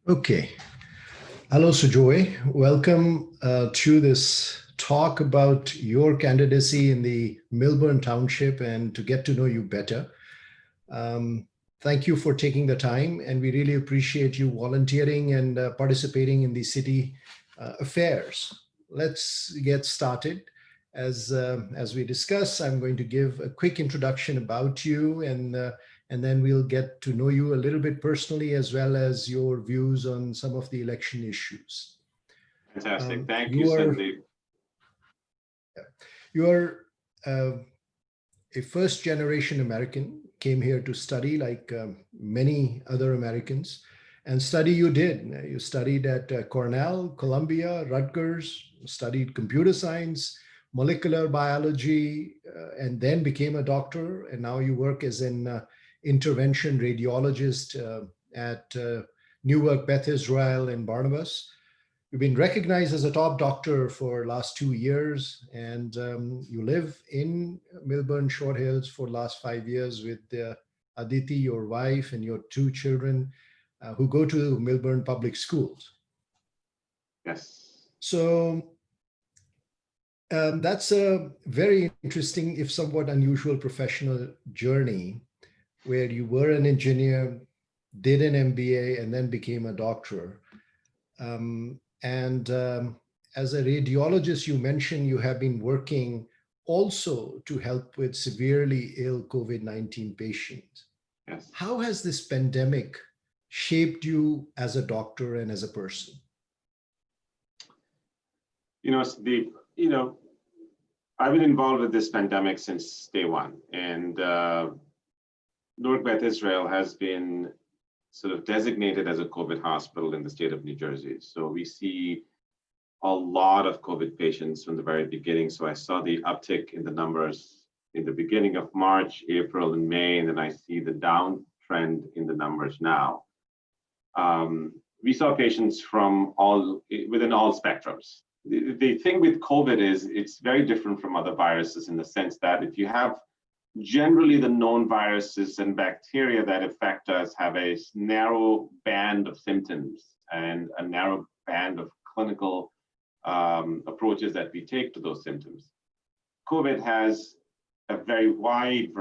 Okay. Hello, Sujoy. Welcome to this talk about your candidacy in the Millburn Township and to get to know you better. Thank you for taking the time, and we really appreciate you volunteering and participating in the city affairs. Let's get started. As we discuss, I'm going to give a quick introduction about you, and then we'll get to know you a little bit personally, as well as your views on some of the election issues. Fantastic. Thank you, You are Sandeep. you are a first generation American, came here to study like many other Americans. And study you did. You studied at Cornell, Columbia, Rutgers, studied computer science, molecular biology, and then became a doctor. And now you work as an intervention radiologist at Newark, Beth Israel, and Barnabas. You've been recognized as a top doctor for last 2 years, and you live in Millburn Short Hills for last 5 years with Aditi, your wife, and your two children who go to Millburn Public Schools. Yes. So that's a very interesting, if somewhat unusual, professional journey where you were an engineer, did an MBA, and then became a doctor. And as a radiologist, you mentioned you have been working also to help with severely ill COVID-19 patients. Yes. How has this pandemic shaped you as a doctor and as a person? Sandeep, I've been involved with this pandemic since day one. And Newark Beth Israel has been sort of designated as a COVID hospital in the state of New Jersey. So we see a lot of COVID patients from the very beginning. So I saw the uptick in the numbers in the beginning of March, April, and May, and then I see the downtrend in the numbers now. We saw patients from within all spectrums. The thing with COVID is it's very different from other viruses in the sense that if you have generally the known viruses and bacteria that affect us have a narrow band of symptoms and a narrow band of clinical approaches that we take to those symptoms. COVID has a very wide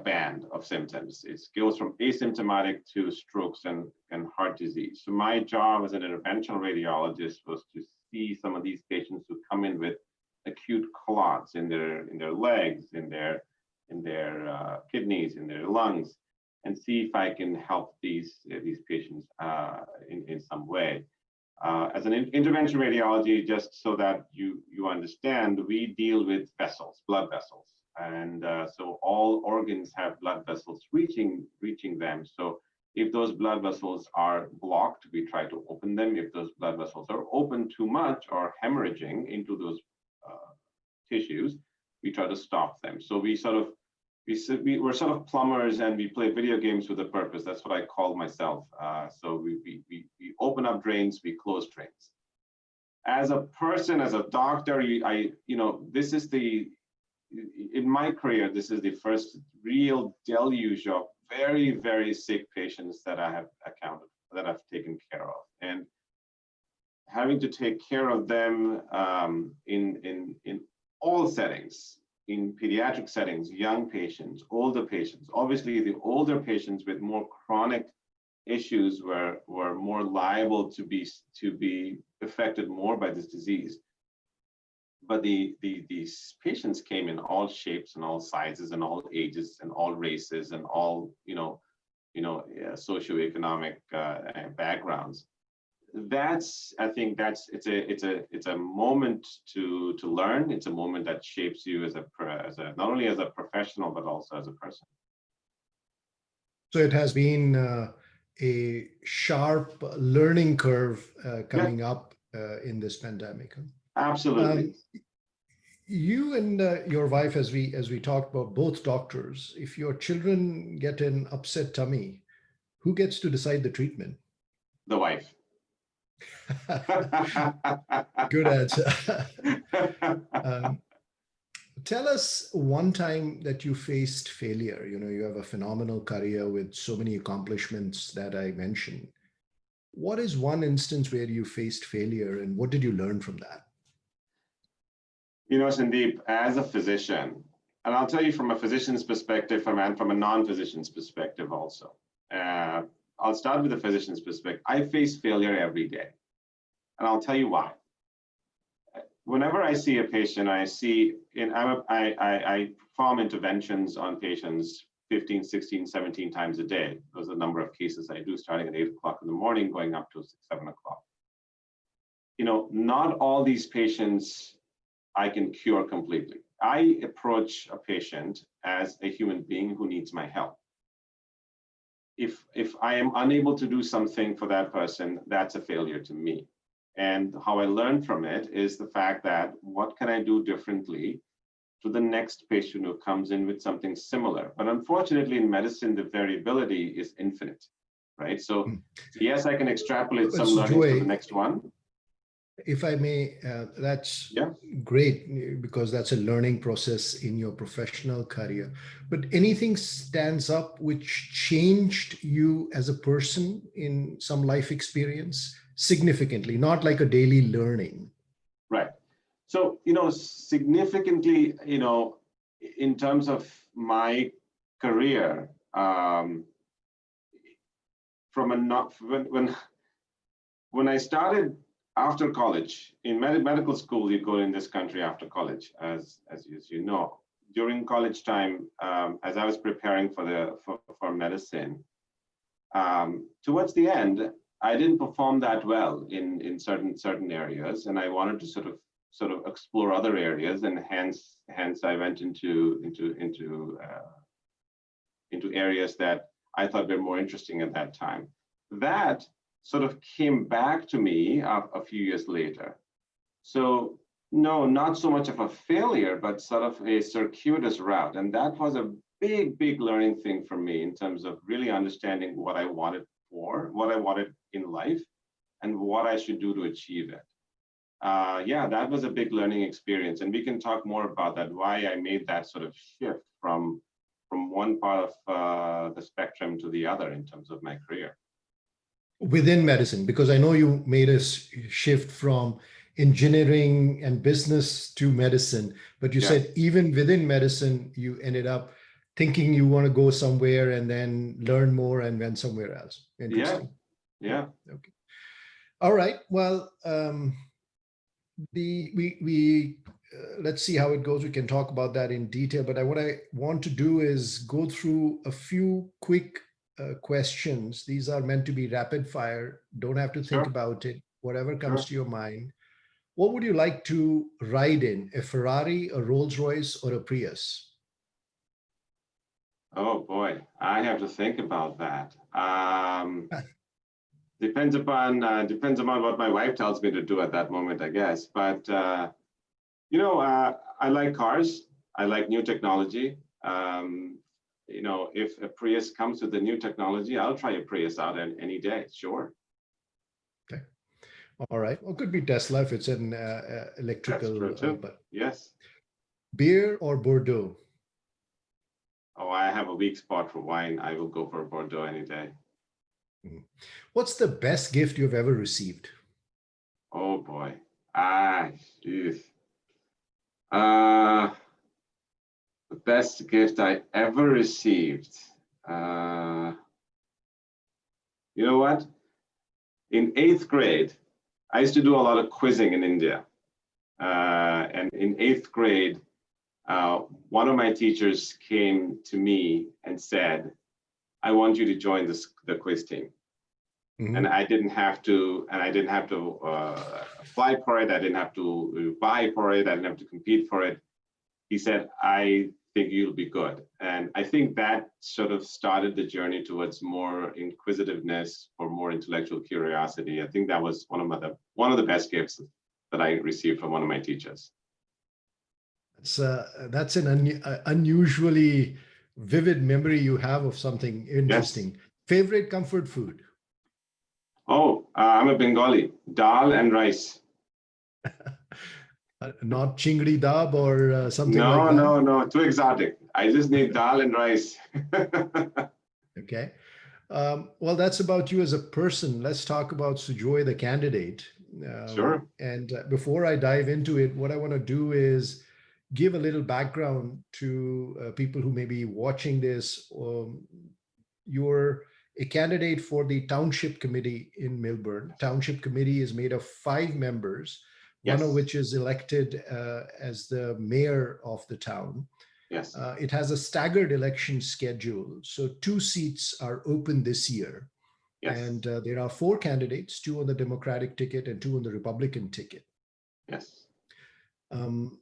band of symptoms. It goes from asymptomatic to strokes and heart disease. So my job as an interventional radiologist was to see some of these patients who come in with acute clots in their legs, in their kidneys, in their lungs, and see if I can help these patients in some way. As an intervention radiology, just so that you understand, we deal with vessels, blood vessels, and so all organs have blood vessels reaching them. So if those blood vessels are blocked, we try to open them. If those blood vessels are open too much or hemorrhaging into those tissues, we try to stop them. So we're sort of plumbers, and we play video games with a purpose. That's what I call myself. So we open up drains, we close drains. As a person, as a doctor, this is in my career, this is the first real deluge of very, very sick patients that I have that I've taken care of. And having to take care of them in all settings, in pediatric settings, young patients, older patients. Obviously, the older patients with more chronic issues were more liable to be affected more by this disease. But these patients came in all shapes and all sizes and all ages and all races and all socioeconomic backgrounds. I think it's a moment to learn. It's a moment that shapes you as not only as a professional but also as a person. So it has been a sharp learning curve coming up in this pandemic. Absolutely. You and your wife, as we talked about, both doctors. If your children get an upset tummy, who gets to decide the treatment? The wife. Good answer. Tell us one time that you faced failure. You have a phenomenal career with so many accomplishments that I mentioned. What is one instance where you faced failure and what did you learn from that? Sandeep, as a physician, and I'll tell you from a physician's perspective and from a non-physician's perspective also. Uh, I'll start with the physician's perspective. I face failure every day, and I'll tell you why. Whenever I see a patient, I perform interventions on patients 15, 16, 17 times a day. Those are the number of cases I do, starting at 8 o'clock in the morning, going up to 6, 7 o'clock. Not all these patients I can cure completely. I approach a patient as a human being who needs my help. If I am unable to do something for that person, that's a failure to me. And how I learn from it is the fact that what can I do differently to the next patient who comes in with something similar? But unfortunately, in medicine, the variability is infinite, right? So yes, I can extrapolate some learnings to the next one. If I may, that's Yeah. great because that's a learning process in your professional career. But anything stands up which changed you as a person in some life experience significantly, not like a daily learning? Right. So, significantly, in terms of my career, from a not when I started after college in medical school, you go in this country after college, as you know. During college time, as I was preparing for medicine, towards the end, I didn't perform that well in certain areas, and I wanted to sort of explore other areas, and hence I went into areas that I thought were more interesting at that time. That sort of came back to me a few years later. So no, not so much of a failure, but sort of a circuitous route. And that was a big learning thing for me in terms of really understanding what I wanted in life, and what I should do to achieve it. That was a big learning experience. And we can talk more about that, why I made that sort of shift from one part of the spectrum to the other in terms of my career. Within medicine, because I know you made a shift from engineering and business to medicine, but you said even within medicine, you ended up thinking you want to go somewhere and then learn more and went somewhere else. Interesting. Yeah. Okay. All right. Well, let's see how it goes. We can talk about that in detail, but what I want to do is go through a few quick questions. These are meant to be rapid fire. Don't have to think about it. Whatever comes to your mind. What would you like to ride in? A Ferrari, a Rolls Royce, or a Prius? Oh boy, I have to think about that. Depends upon what my wife tells me to do at that moment, I guess. But I like cars. I like new technology. If a Prius comes with the new technology, I'll try a Prius out any day. Sure. Okay. All right. Well, could be Tesla if it's an electrical. That's true too. But yes. Beer or Bordeaux? Oh, I have a weak spot for wine. I will go for a Bordeaux any day. What's the best gift you've ever received? Oh boy. Geez. The best gift I ever received. You know what? In 8th grade, I used to do a lot of quizzing in India. And in 8th grade, one of my teachers came to me and said, I want you to join the quiz team. Mm-hmm. And I didn't have to apply for it. I didn't have to buy for it. I didn't have to compete for it. He said, I think you'll be good. And I think that sort of started the journey towards more inquisitiveness or more intellectual curiosity. I think that was one of the best gifts that I received from one of my teachers. That's an unusually vivid memory you have of something interesting. Yes. Favorite comfort food? Oh, I'm a Bengali. Dal and rice. Not chingri dab or something like that? No, too exotic. I just need dal and rice. Okay. Well, that's about you as a person. Let's talk about Sujoy, the candidate. Sure. And before I dive into it, what I want to do is give a little background to people who may be watching this. You're a candidate for the Township Committee in Melbourne. Township Committee is made of 5 members, one of Yes. which is elected as the mayor of the town. Yes. It has a staggered election schedule. So 2 seats are open this year. Yes. And there are 4 candidates, 2 on the Democratic ticket and 2 on the Republican ticket. Yes. Um,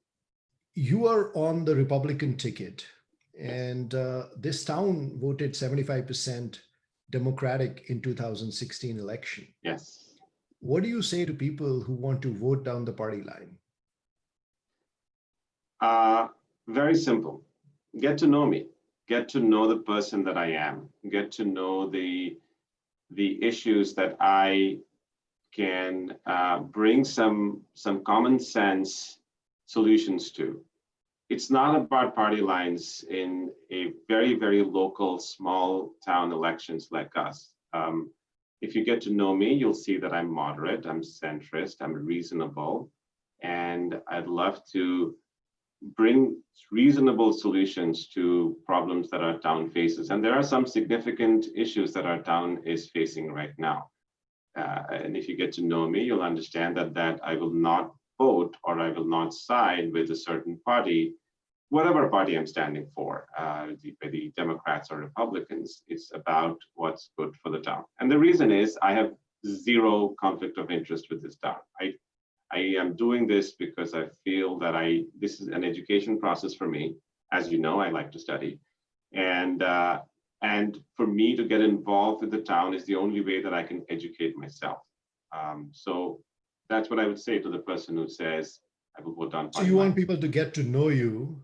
you are on the Republican ticket, Yes. and this town voted 75% Democratic in 2016 election. Yes. What do you say to people who want to vote down the party line? Uh, Very simple. Get to know me. Get to know the person that I am. Get to know the issues that I can bring some common sense solutions to. It's not about party lines in a very local small town elections like us. If you get to know me, you'll see that I'm moderate, I'm centrist, I'm reasonable, and I'd love to bring reasonable solutions to problems that our town faces. And there are some significant issues that our town is facing right now. And if you get to know me, you'll understand that I will not vote or I will not side with a certain party, whatever party I'm standing for, the Democrats or Republicans. It's about what's good for the town. And the reason is I have zero conflict of interest with this town. I am doing this because I feel that this is an education process for me. As you know, I like to study. And for me to get involved with the town is the only way that I can educate myself. So that's what I would say to the person who says, I will vote on So party you want lines. people to get to know you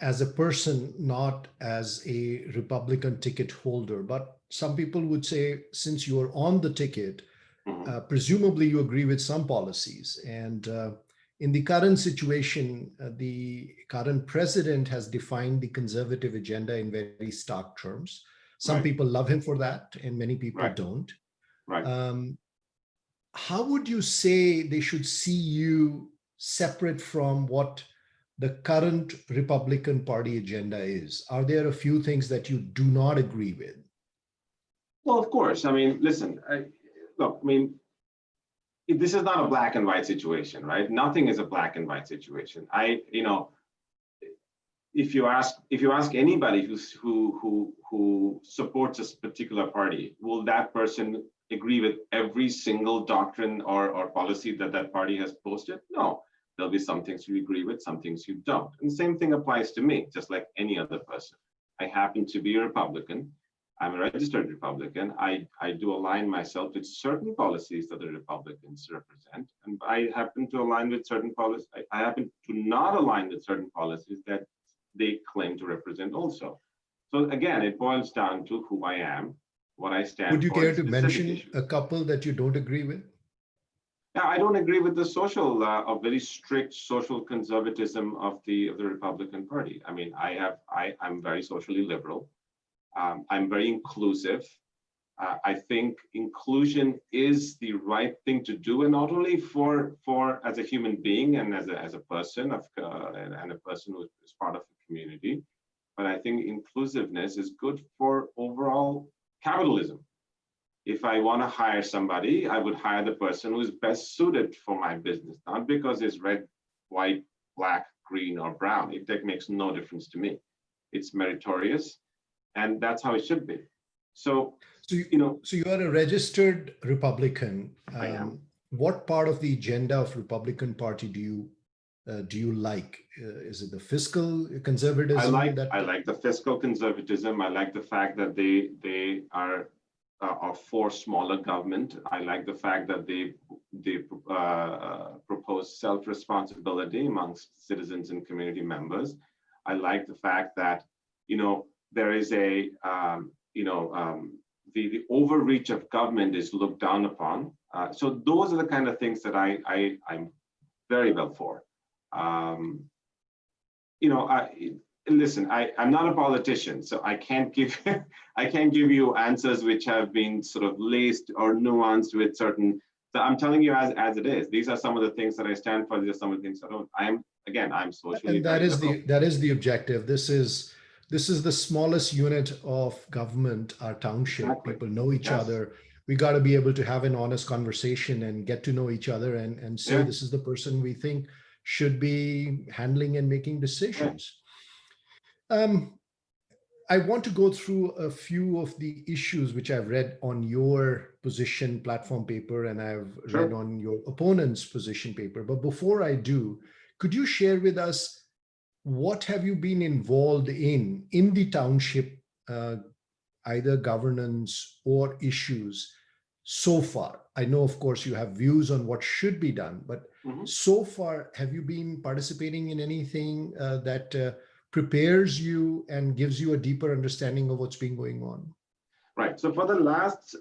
as a person, not as a Republican ticket holder. But some people would say, since you are on the ticket, Mhm. presumably you agree with some policies. And in the current situation, the current president has defined the conservative agenda in very stark terms. Some Right, people love him for that, and many people right, don't. right. Um, how would you say they should see you separate from what the current Republican Party agenda is? Are there a few things that you do not agree with? Well, of course. I mean, listen, look, I mean, this is not a black and white situation, right? Nothing is a black and white situation. If you ask anybody who supports a particular party, will that person agree with every single doctrine or policy that party has posted? No. There'll be some things you agree with, some things you don't. And the same thing applies to me, just like any other person. I happen to be a Republican. I'm a registered Republican. I do align myself with certain policies that the Republicans represent. And I happen to align with certain policies. I happen to not align with certain policies that they claim to represent also. So again, it boils down to who I am, what I Would stand you for in care to specific mention issues. a couple that you don't agree with? Yeah, I don't agree with the a very strict social conservatism of the Republican Party. I mean, I'm very socially liberal. I'm very inclusive. I think inclusion is the right thing to do, and not only for as a human being and as a person and a person who is part of a community, but I think inclusiveness is good for overall capitalism. If I want to hire somebody, I would hire the person who is best suited for my business, not because it's red, white, black, green, or brown. It makes no difference to me. It's meritorious, and that's how it should be. So, So you, you know, so you are a registered Republican. I am. What part of the agenda of Republican Party do you like? Is it the fiscal conservatism that? I like the fiscal conservatism. I like the fact that they are for smaller government. I like the fact that they propose self-responsibility amongst citizens and community members. I like the fact that there is the overreach of government is looked down upon. So those are the kind of things that I'm very well for. Um, you know, I, listen, I'm not a politician, so I can't give I can't give you answers which have been sort of laced or nuanced with certain. So I'm telling you as it is. These are some of the things that I stand for. These are some of the things I don't. I'm socially And very liberal. that is the objective. This is the smallest unit of government, our township. Exactly. People know each Yes. other. We got to be able to have an honest conversation and get to know each other and say Yeah. this is the person we think should be handling and making Yeah. decisions. Um, I want to go through a few of the issues which I've read on your position platform paper and I've read Sure. on your opponent's position paper. But before I do, could you share with us what have you been involved in the township, uh, either governance or issues so far? I know, of course, you have views on what should be done, but Mhm. so far, have you been participating in anything that prepares you and gives you a deeper understanding of what's been going on? Right. So for the last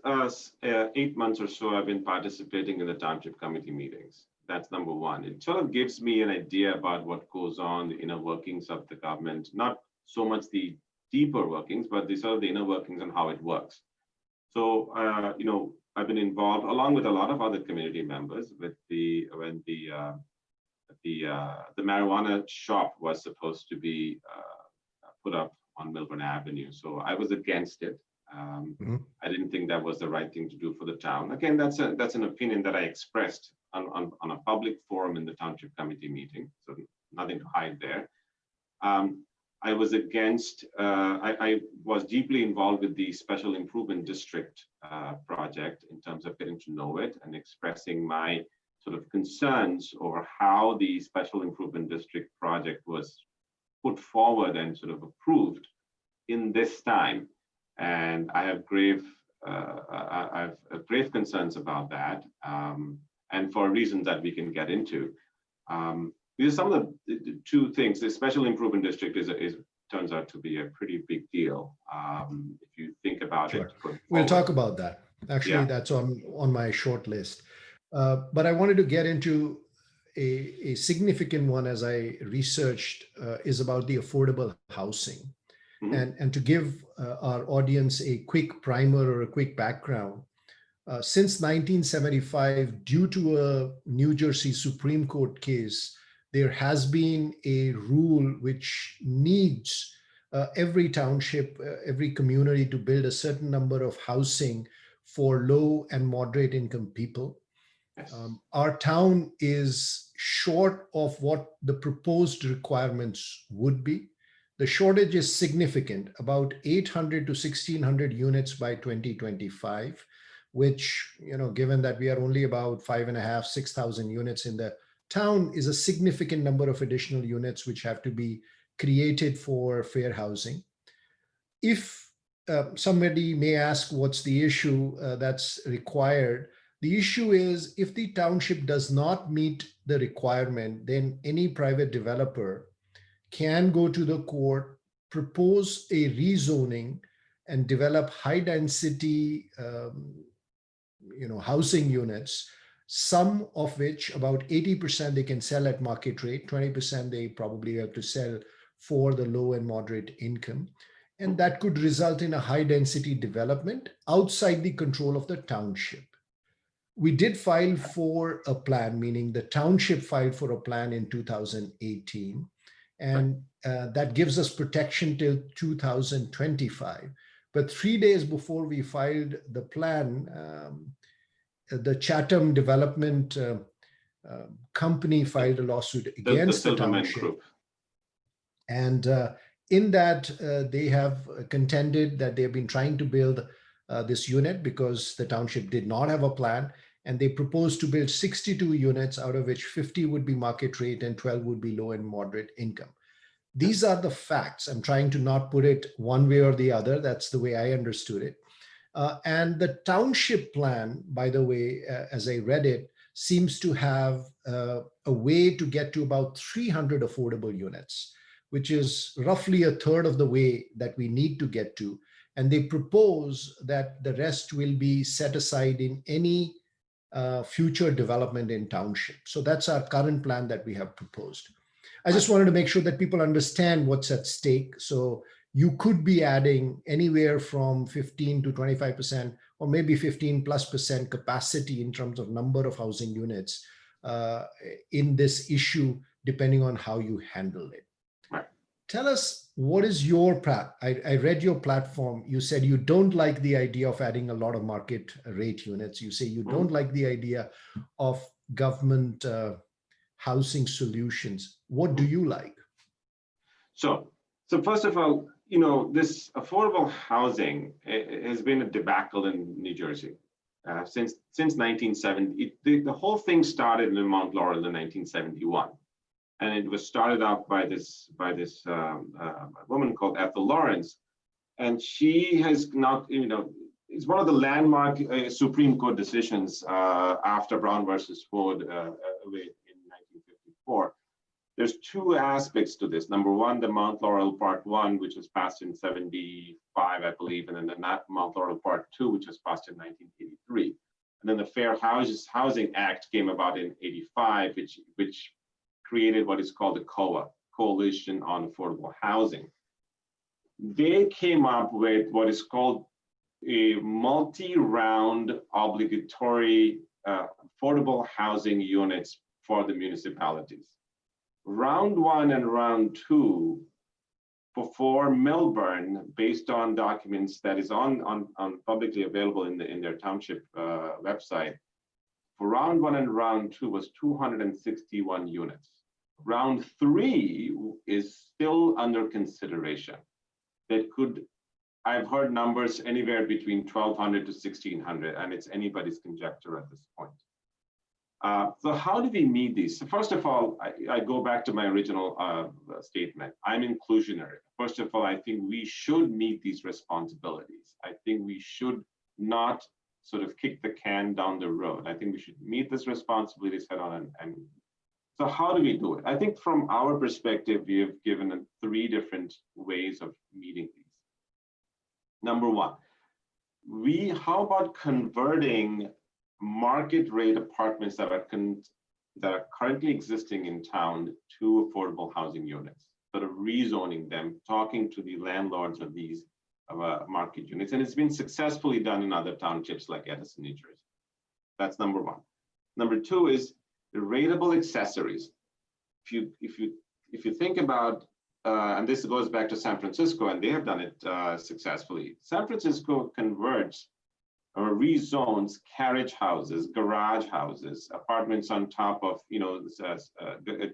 8 months or so, I've been participating in the township committee meetings. That's number one. It sort of gives me an idea about what goes on, the inner workings of the government, not so much the deeper workings, but the sort of the inner workings and how it works. So, I've been involved along with a lot of other community members with the marijuana shop was supposed to be put up on Milburn Avenue. So I was against it. Mhm. I didn't think that was the right thing to do for the town. Again, that's an opinion that I expressed on a public forum in the township committee meeting. So nothing to hide there. I was against. I was deeply involved with the Special Improvement District project in terms of getting to know it and expressing my sort of concerns over how the Special Improvement District project was put forward and sort of approved in this time. And I have grave concerns about that, and for reasons that we can get into. These are some of the two things. The Special Improvement District is turns out to be a pretty big deal if you think about it Sure. going We'll forward. talk about that. Actually, Yeah, that's on my short list. But I wanted to get into a significant one as I researched is about the affordable housing. hmm, And to give our audience a quick primer or a quick background, since 1975, due to a New Jersey Supreme Court case, there has been a rule which needs every township, every community to build a certain number of housing for low and moderate income people. yes, Our town is short of what the proposed requirements would be. The shortage is significant, about 800 to 1600 units by 2025, which, given that we are only about 5.5, 6,000 units in the town, is a significant number of additional units which have to be created for fair housing. If somebody may ask what's the issue that's required, the issue is if the township does not meet the requirement, then any private developer can go to the court, propose a rezoning, and develop high density housing units, some of which about 80% they can sell at market rate, 20% they probably have to sell for the low and moderate income. And mhm, that could result in a high density development outside the control of the township. We did file for a plan, meaning the township filed for a plan in 2018, right, and that gives us protection till 2025. But 3 days before we filed the plan, the Chatham Development Company yeah. filed a lawsuit The against the Silverman township. Group. And in that, they have contended that they have been trying to build this unit because the township did not have a plan. And they proposed to build 62 units, out of which 50 would be market rate and 12 would be low and moderate income. Yeah, These are the facts. I'm trying to not put it one way or the other. That's the way I understood it. And the township plan, by the way, as I read it, seems to have a way to get to about 300 affordable units, which is roughly a third of the way that we need to get to. And they propose that the rest will be set aside in any future development in township. So that's our current plan that we have proposed. I just wanted to make sure that people understand what's at stake. So you could be adding anywhere from 15 to 25%, or maybe 15 plus percent capacity in terms of number of housing units uh, in this issue, depending on how you handle it. Right. Tell us, what is your I read your platform. You said you don't like the idea of adding a lot of market rate units. You say you don't like the idea of government housing solutions. What do you like? So, so first of all, this affordable housing has been a debacle in New Jersey since 1970. The whole thing started in Mount Laurel in 1971, and it was started out by this woman called Ethel Lawrence, and she has not, it's one of the landmark Supreme Court decisions after Brown versus Ford in 1954. There's two aspects to this. Number one, the Mount Laurel Part 1, which was passed in 75, I believe, and then the Mount Laurel Part 2, which was passed in 1983. And then the Fair Housing Act came about in 85, which created what is called the COA, Coalition on Affordable Housing. They came up with what is called a multi-round obligatory affordable housing units for the municipalities. Round 1 and round 2 for Melbourne, based on documents that is on publicly available in their township website, for round 1 and round 2 was 261 units. Round 3 is still under consideration. That could, I've heard numbers anywhere between 1,200 to 1,600, and it's anybody's conjecture at this point. So how do we meet these? So first of all, I go back to my original statement. I'm inclusionary. First of all, I think we should meet these responsibilities. I think we should not sort of kick the can down the road. I think we should meet this responsibility head on. And so how do we do it? I think from our perspective, we have given 3 different ways of meeting these. Number one, how about converting market rate apartments that are currently existing in town to affordable housing units, sort of rezoning them, talking to the landlords of these market units. And it's been successfully done in other townships like Edison, New Jersey. That's number one. Number 2 is the rateable accessories. If you think about, and this goes back to San Francisco, and they have done it successfully. San Francisco converts or rezones carriage houses, garage houses, apartments on top of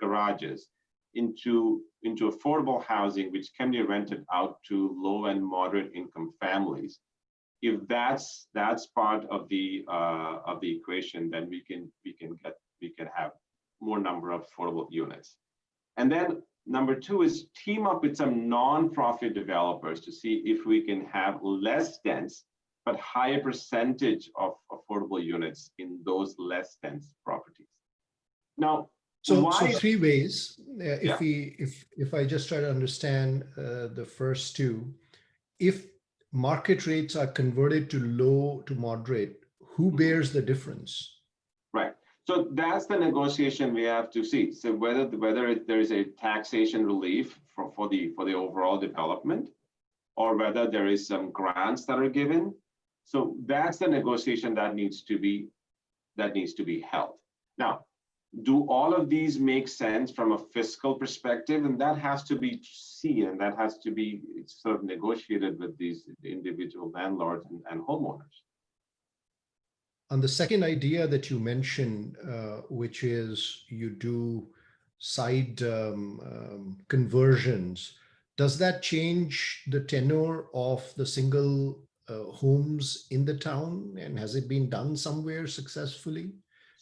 garages into affordable housing, which can be rented out to low and moderate income families. If that's part of the equation, then we can have more number of affordable units. And then number 2 is team up with some non-profit developers to see if we can have less dense but higher percentage of affordable units in those less dense properties. Now, so 3 ways. If I just try to understand the first 2, if market rates are converted to low to moderate, who bears the difference? Right. So that's the negotiation we have to see. So whether there is a taxation relief for the overall development, or whether there is some grants that are given. So that's the negotiation that needs to be held. Now, do all of these make sense from a fiscal perspective? And that has to be seen, and that has to be sort of negotiated with these individual landlords and homeowners. On the second idea that you mentioned, which is you do side conversions, does that change the tenure of the single homes in the town? And has it been done somewhere successfully?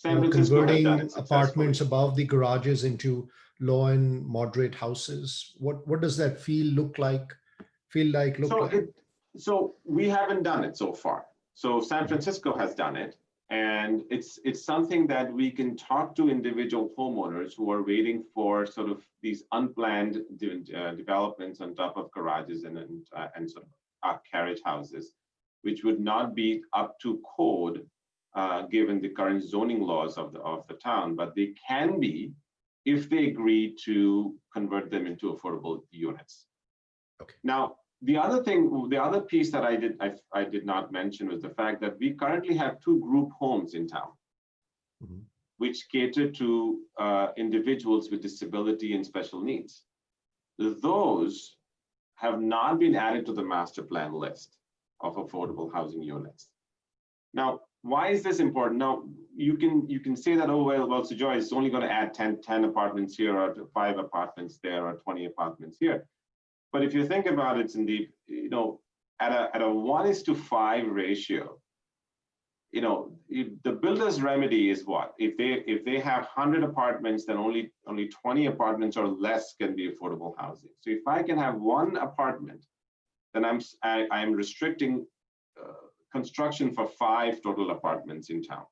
Converting apartments above the garages into low and moderate houses. What does that look like? So we haven't done it so far. So San Francisco has done it, and it's something that we can talk to individual homeowners who are waiting for sort of these unplanned developments on top of garages and sort of carriage houses, which would not be up to code given the current zoning laws of the town, but they can be if they agree to convert them into affordable units. Okay. Now, the other piece that I did not mention was the fact that we currently have 2 group homes in town, Mhm. which cater to individuals with disability and special needs. Those have not been added to the master plan list of affordable housing units. Now, why is this important? Now, you can say that, oh, well, Sujoy is only going to add 10 apartments here, or 5 apartments there, or 20 apartments here. But if you think about it, Sandeep, at a 1:5 ratio, the builder's remedy is what? If they have 100 apartments, then only 20 apartments or less can be affordable housing. So if I can have 1 apartment, then I'm restricting construction for 5 total apartments in town.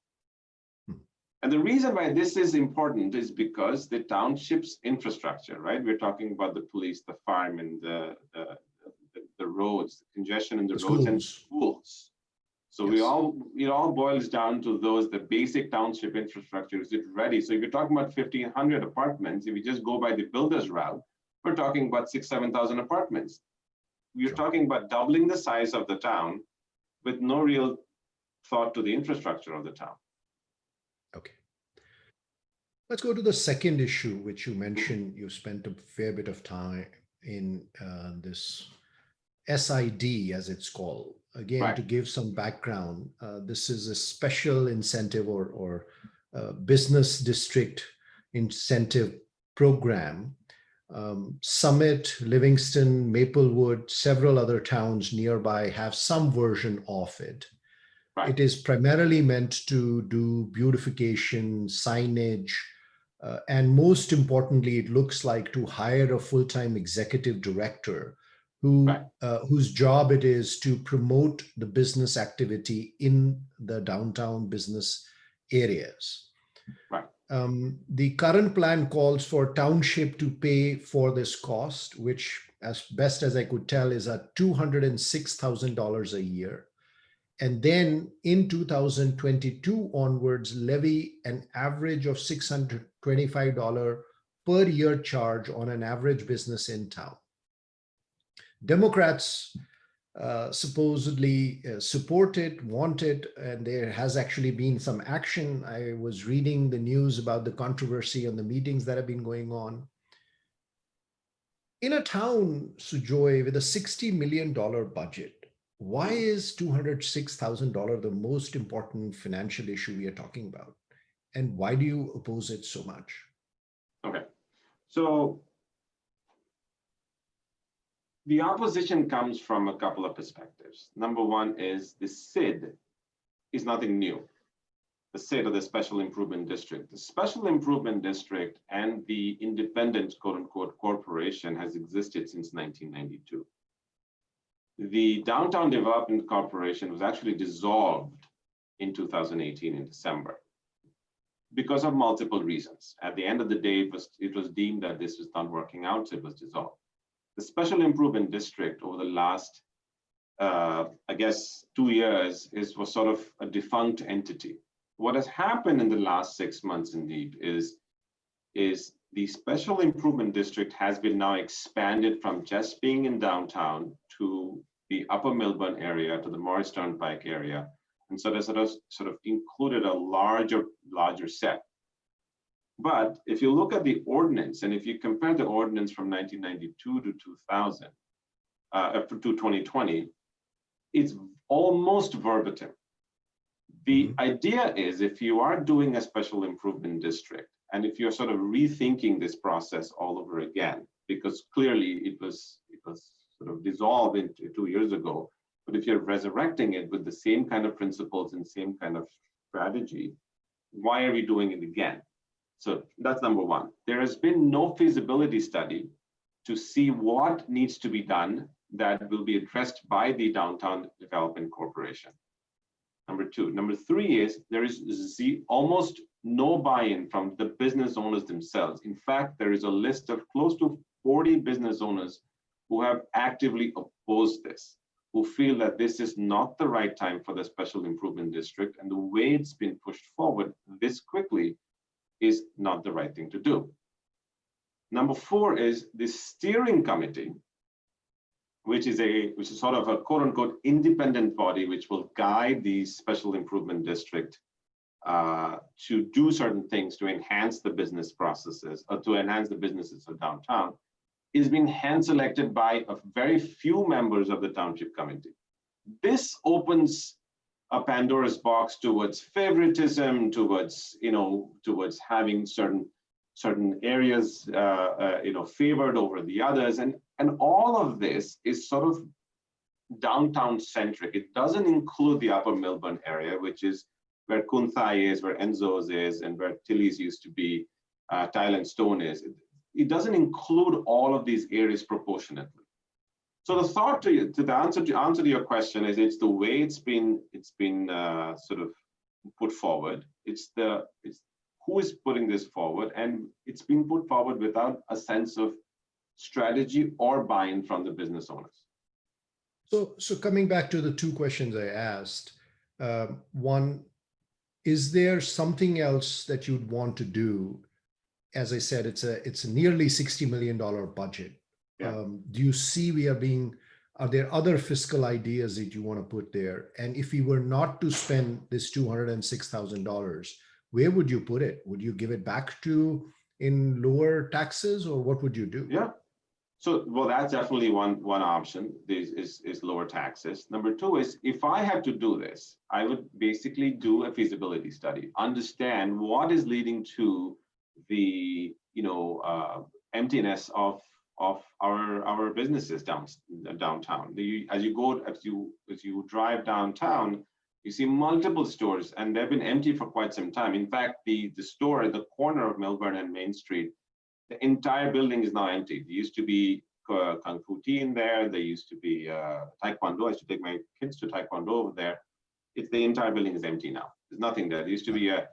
And the reason why this is important is because the township's infrastructure, right? We're talking about the police, the firemen, the roads, the congestion in the roads, and schools. So Yes. it all boils down to the basic township infrastructure. Is it ready? So if you're talking about 1,500 apartments, if we just go by the builder's route, we're talking about 6,000-7,000 apartments. We're talking about doubling the size of the town with no real thought to the infrastructure of the town. Okay. Let's go to the second issue, which you mentioned. You spent a fair bit of time in this SID, as it's called. Again, Right. to give some background, this is a special incentive or business district incentive program. Summit, Livingston, Maplewood, several other towns nearby have some version of it. Right. It is primarily meant to do beautification, signage, and most importantly, it looks like to hire a full-time executive director whose job it is to promote the business activity in the downtown business areas. Right. The current plan calls for township to pay for this cost, which, as best as I could tell, is at $206,000 a year. And then in 2022 onwards, levy an average of $625 per year charge on an average business in town. Democrats supposedly support it, want it, and there has actually been some action. I was reading the news about the controversy on the meetings that have been going on. In a town, Sujoy, with a $60 million budget, why is $206,000 the most important financial issue we are talking about? And why do you oppose it so much? Okay. So the opposition comes from a couple of perspectives. Number one is the SID is nothing new. The SID, or the Special Improvement District. The Special Improvement District and the independent, quote unquote, corporation has existed since 1992. The Downtown Development Corporation was actually dissolved in 2018 in December because of multiple reasons. At the end of the day, it was deemed that this was not working out, so it was dissolved. The Special Improvement District over the last, I guess, 2 years was sort of a defunct entity. What has happened in the last 6 months, indeed, is the Special Improvement District has been now expanded from just being in downtown to the Upper Milburn area, to the Morris Turnpike area, and so they sort of included a larger set. But if you look at the ordinance, and if you compare the ordinance from 1992 to 2000 to 2020, it's almost verbatim. The idea is, if you are doing a special improvement district, and if you're sort of rethinking this process all over again, because clearly it was sort of dissolved 2 years ago, but if you're resurrecting it with the same kind of principles and same kind of strategy, why are we doing it again? So that's number one. There has been no feasibility study to see what needs to be done that will be addressed by the Downtown Development Corporation. Number two. Number three is there is almost no buy-in from the business owners themselves. In fact, there is a list of close to 40 business owners who have actively opposed this, who feel that this is not the right time for the Special Improvement District, and the way it's been pushed forward this quickly is not the right thing to do. Number four is the steering committee, which is sort of a quote unquote independent body which will guide the special improvement district to do certain things to enhance the business processes or to enhance the businesses of downtown, is being hand selected by a very few members of the township committee. This opens a Pandora's box towards favoritism, towards having certain areas favored over the others, and all of this is sort of downtown centric. It doesn't include the Upper Melbourne area, which is where Kunthai is, where Enzo's is, and where Tilly's used to be, Tile and Stone is. It doesn't include all of these areas proportionately. So the thought to answer to your question is, it's the way it's been sort of put forward. It's who is putting this forward, and it's been put forward without a sense of strategy or buy-in from the business owners. So coming back to the two questions I asked, one, is there something else that you'd want to do? As I said, it's a nearly $60 million budget. Yeah. Do you see are there other fiscal ideas that you want to put there? And if you were not to spend this $206,000, where would you put it? Would you give it back in lower taxes, or what would you do? Yeah. So, well, that's definitely one option is lower taxes. Number two is, if I have to do this, I would basically do a feasibility study, understand what is leading to the emptiness of our businesses downtown. As you drive downtown, you see multiple stores, and they've been empty for quite some time. In fact, the store at the corner of Melbourne and Main Street, the entire building is now empty. There used to be Kung Fu Tea in there. There used to be Taekwondo. I used to take my kids to Taekwondo over there. The entire building is empty now. There's nothing there. There used to be a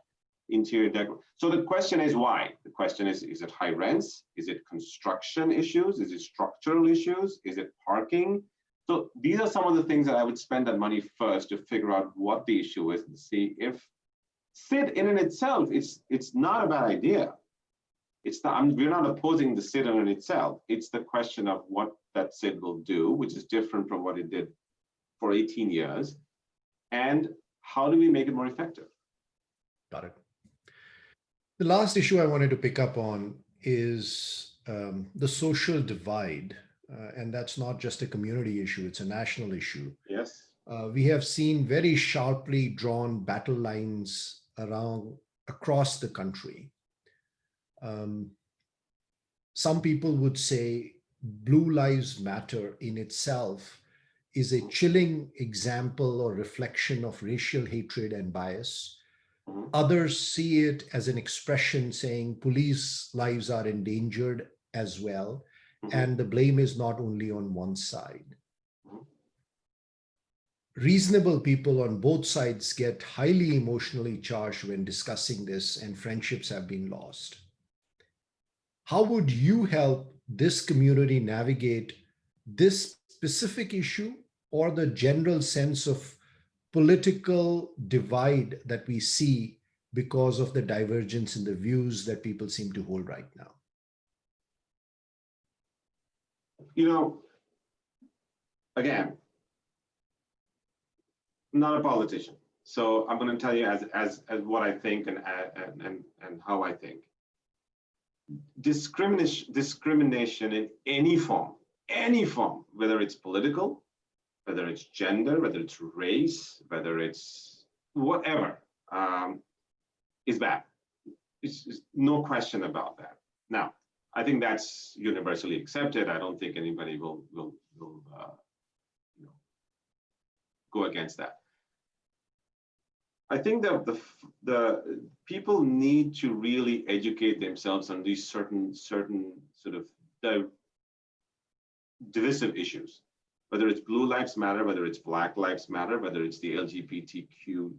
interior decor. So the question is why? The question is it high rents? Is it construction issues? Is it structural issues? Is it parking? So these are some of the things that I would spend that money first to figure out what the issue is and see if SID in and itself, it's not a bad idea. We're not opposing the SID in itself. It's the question of what that SID will do, which is different from what it did for 18 years. And how do we make it more effective? Got it. The last issue I wanted to pick up on is the social divide. And that's not just a community issue, it's a national issue. Yes. We have seen very sharply drawn battle lines across the country. Some people would say Blue Lives Matter in itself is a chilling example or reflection of racial hatred and bias. Others see it as an expression saying police lives are endangered as well. And the blame is not only on one side. Reasonable people on both sides get highly emotionally charged when discussing this, and friendships have been lost. How would you help this community navigate this specific issue or the general sense of political divide that we see because of the divergence in the views that people seem to hold right now? Again, not a politician, so I'm going to tell you as what I think and how I think. Discrimination in any form, whether it's political, whether it's gender, whether it's race, whether it's whatever, is bad. It's no question about that. Now, I think that's universally accepted. I don't think anybody will go against that. I think that the people need to really educate themselves on these certain sort of divisive issues, whether it's Blue Lives Matter, whether it's Black Lives Matter, whether it's the LGBTQ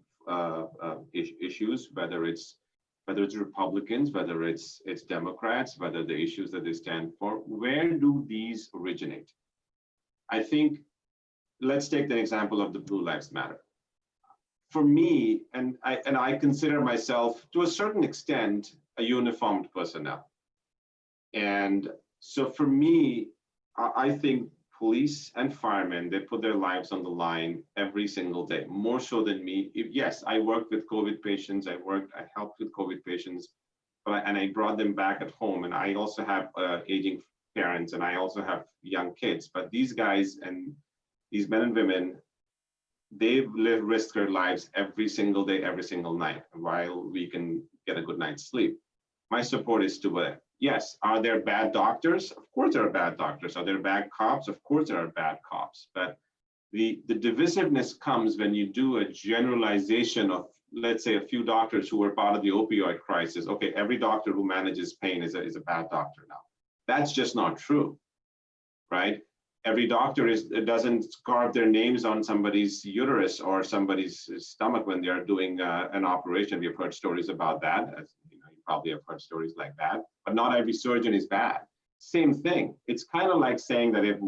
issues, whether it's Republicans, whether it's Democrats, whether the issues that they stand for. Where do these originate? I think, let's take the example of the Blue Lives Matter. For me, and I consider myself to a certain extent a uniformed personnel. And so for me, I think police and firemen, they put their lives on the line every single day, more so than me. Yes, I worked with COVID patients, I helped with COVID patients, and I brought them back at home. And I also have aging parents, and I also have young kids. But these guys and these men and women, they risk their lives every single day, every single night, while we can get a good night's sleep. My support is to yes, are there bad doctors? Of course there are bad doctors. Are there bad cops? Of course there are bad cops. But the divisiveness comes when you do a generalization of, let's say, a few doctors who were part of the opioid crisis. Okay, every doctor who manages pain is a bad doctor now. That's just not true, right? Every doctor doesn't carve their names on somebody's uterus or somebody's stomach when they are doing an operation. We've heard stories about that. As you know, you probably have heard stories like that. But not every surgeon is bad. Same thing. It's kind of like saying that if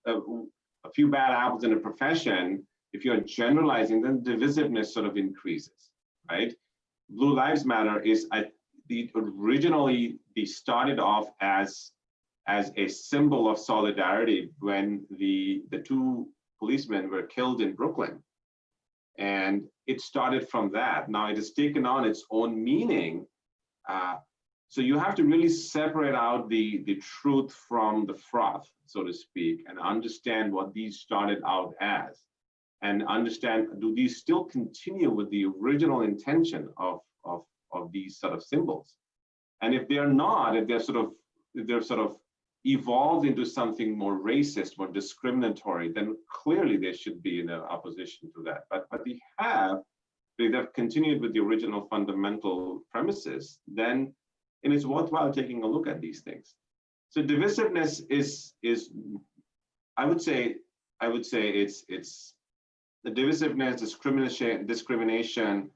a few bad apples in a profession, if you're generalizing, then divisiveness sort of increases, right? Blue Lives Matter is originally they started off as a symbol of solidarity when the two policemen were killed in Brooklyn. And it started from that. Now it has taken on its own meaning. So you have to really separate out the truth from the froth, so to speak, and understand what these started out as. And understand, do these still continue with the original intention of these sort of symbols? And if they're not, if they're sort of evolved into something more racist, more discriminatory, then clearly they should be in opposition to that. But they've continued with the original fundamental premises, then it is worthwhile taking a look at these things. So divisiveness is I would say it's the divisiveness, discrimination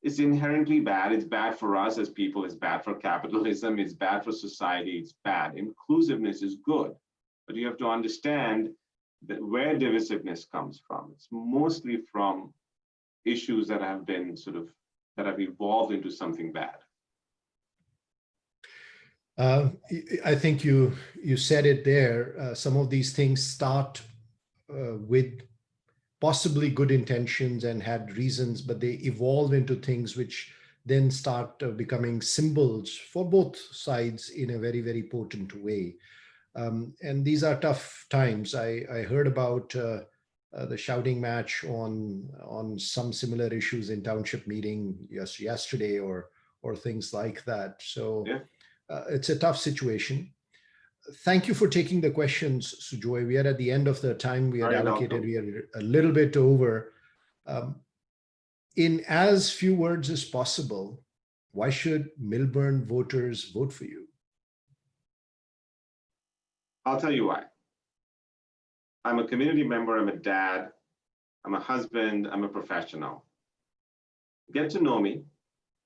is inherently bad. It's bad for us as people, it's bad for capitalism, it's bad for society, it's bad. Inclusiveness is good, but you have to understand that where divisiveness comes from. It's mostly from issues that have been that have evolved into something bad. I think you said it there. Some of these things start with possibly good intentions and had reasons, but they evolve into things which then start becoming symbols for both sides in a very, very potent way. And these are tough times. I heard about the shouting match on some similar issues in township meeting yesterday or things like that. So yeah. It's a tough situation. Thank you for taking the questions, Sujoy. We are at the end of the time we had allocated. We are a little bit over. In as few words as possible, why should Millburn voters vote for you? I'll tell you why. I'm a community member, I'm a dad, I'm a husband, I'm a professional. Get to know me,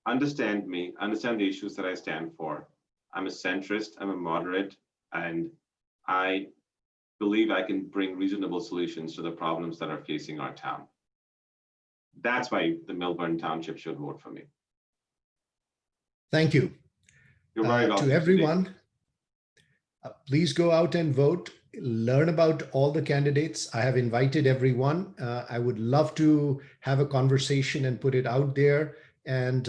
understand the issues that I stand for. I'm a centrist, I'm a moderate, and I believe I can bring reasonable solutions to the problems that are facing our town. That's why the Millburn Township should vote for me. Thank you. You're very welcome. To everyone, please go out and vote. Learn about all the candidates. I have invited everyone. I would love to have a conversation and put it out there and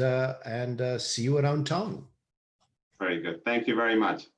see you around town. Very good. Thank you very much.